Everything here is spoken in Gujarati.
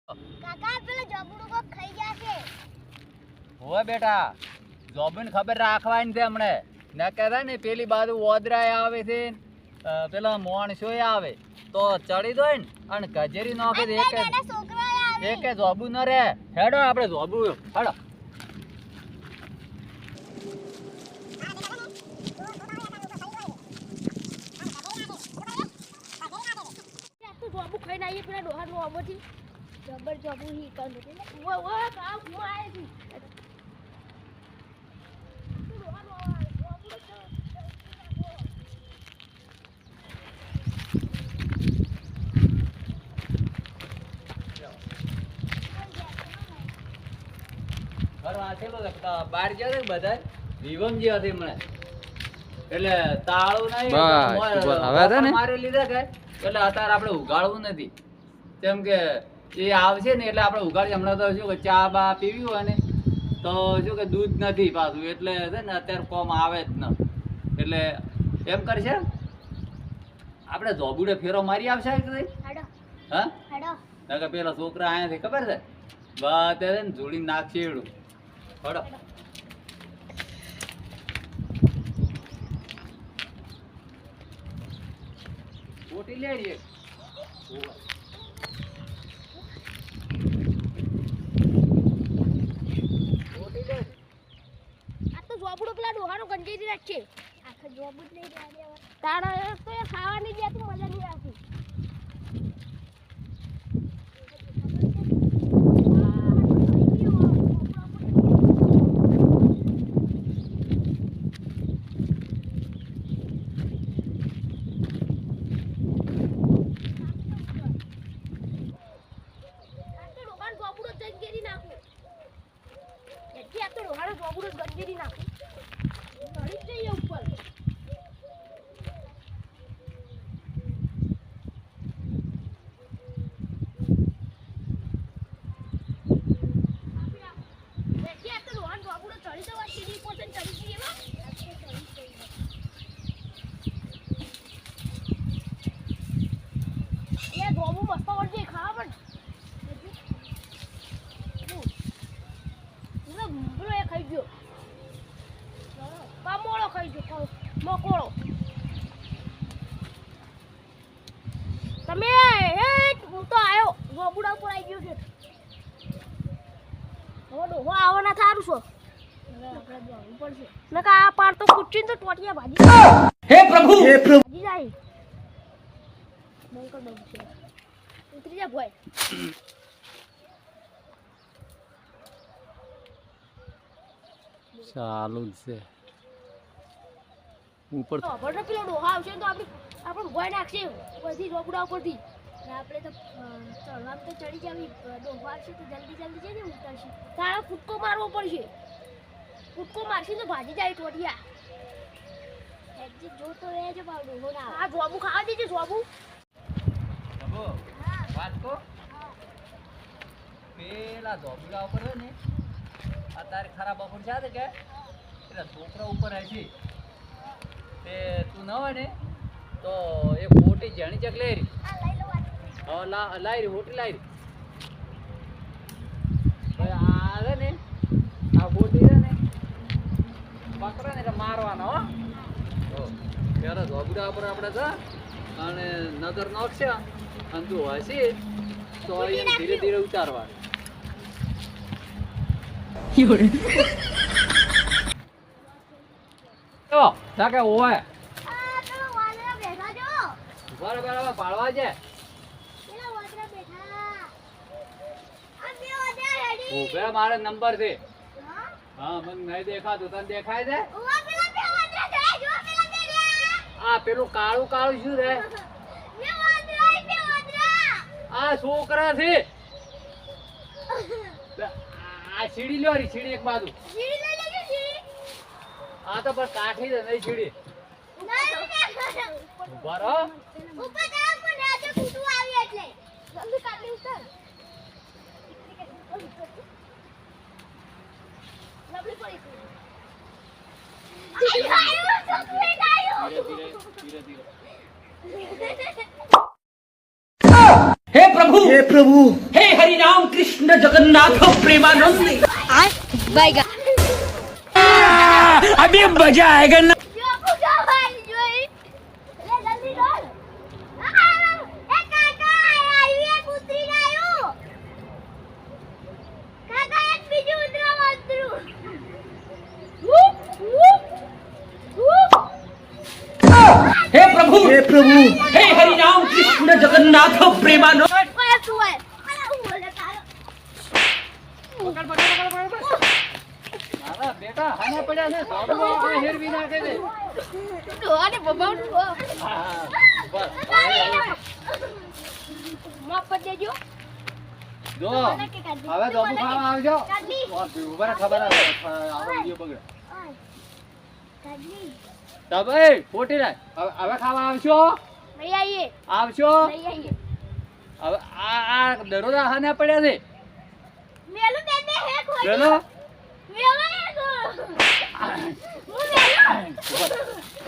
કાકા પેલો જબડું કોક ખાઈ ગયા છે. હોય બેટા, જોબને ખબર રાખવાની છે હમણે. ન કહેતા ને પેલી બાજુ ઓદરાય આવે છે, પેલા મોણસોય આવે તો ચડી દો ને અને કજેરી નાખે એક જોબુ ન રે. હેડો આપણે જોબુ હેડો. જોબુ ખાઈને આવીએ પેલા ડોહા નો આમોથી જબર જોબુ હી કર દે. ઓય ઓય કામ હું આયે છી. બહાર ગયા બધા વિવમજી હતી મને એટલે તાળું નહીં મારે લીધા કે એટલે અત્યારે આપણે ઉગાડવું નથી. કેમ કે એ આવશે ને એટલે આપણે ઉગાડીએ. હમણાં તો શું કે ચા બા પીવી હોય ને તો શું કે દૂધ નથી પાછું એટલે છે ને અત્યારે કોમ આવે જ ન. એટલે એમ કરશે આપણે જોબુડે ફેરો મારી આવશે હા પેલા છોકરા આયાથી ખબર છે બધા ને જોડી નાખશે એડું. હડો ઓટી લે રે. આ તો જોબડો પેલા ડોહાનો ગંજેરી રાખશે. આખા જોબુ જ નહીં રહ્યા તારા તો ખાવાની જ તું મજા નહીં આવતી. તમે હું તો આવ્યો ગોબુડા ઉપર આવી ગયો છે. હવે ડોહો આવવાના થારું છો ને કા આ પાર તો કુચીને તો ટોટિયા ભાજી. હે પ્રભુ ભાજી જાય બંકર ડબ છે. ઉતરી જા ભાઈ. ચાલુ છે ઉપર તો આપણે પેલો ડોહા આવશે તો આપણે ભોય નાખશે બધી રોકડા ઉપરથી. આપણે તો ચડવા તો ચડી જાવી. ડોહા આવશે તો જલ્દી જઈને ઉતરશે. તારે કૂદકો મારવો પડશે. કૂદકો મારશે તો ભાજી જાય ટોટિયા. એક્ઝિટ જો તો એ જ બાવ ડોહો ના. આ જોબુ ખાવા દેજે જોબુ. વાત કો પેલા ધોબડા ઉપર હોય ને અત્યારે ખરાબ બપોર છે કે એટલે છોકરા ઉપર હશે તે તું ન હોય ને તો એ મોટી જણી ચક લઈ રહી. લાઈ રહી હોટી લાઈ રહી. આ છે ને આ બોટી છે ને પકડે ને એટલે મારવાનો હો. પેલા ધોબડા ઉપર આપણે છે અને નજર નાખશે અને તું હશે તો એને ધીરે ધીરે ઉતારવાનું. કે ઓય આ પેલો વાદળા બેઠા જો. બરાબર પાડવા છે. પેલા વાદળા બેઠા. આ બે વાદળા રેડી. ઓબે મારો નંબર છે. હા હા મને નહીં દેખાતું તને દેખાય છે. ઓવા પેલા બે વાદળા છે. જો પેલા બે રે. આ પેલું કાળું કાળું શું રે? બે વાદળા બે વાદળા. આ છોકરા છે. આ સીડી લ્યો રી સીડી એક બાજુ. સીડી લઈ લેજો સીડી. આ તો બસ કાઠી છે નહીં સીડી. ઉભા રહો. ઉપર તરફ પણ રાજે કૂટું આવી એટલે જલ્દી કાઢી ઉતર. લબડી પડી हे प्रभु हे हरि राम કૃષ્ણ જગન્નાથ પ્રેમાનંદ બાય અભી મજા આયેગા ના જો પૂજા ભાઈ જોઈ લે જલ્દી દોડ એ કાકા આવી એક ઉતરી ગયો કાકા એક બીજું ઉતરવા ઉતરું हे प्रभु हे हरि राम कृष्ण जगन्नाथ प्रेमानंद ઓય તું ઓય અરે હું બોલે તારો મારા બેટા હાને પડ્યા છે સાબુ આપણે હેરવી નાખે છે ડોને બબાઉ હા બસ માફ કરી દેજો જો હવે તો ખાવા આવજો ઉભા રહે ખબર આવે આપણો વિડિયો બગડે ઓય કાઢી તબે ફોટી રાખ હવે ખાવા આવશો નહીં આવીએ આવશો નહીં આવીએ હવે આ દરોડા હાને પડ્યા છે મેલું દે દે હે કોઈ ચલો મેલું હું મેલું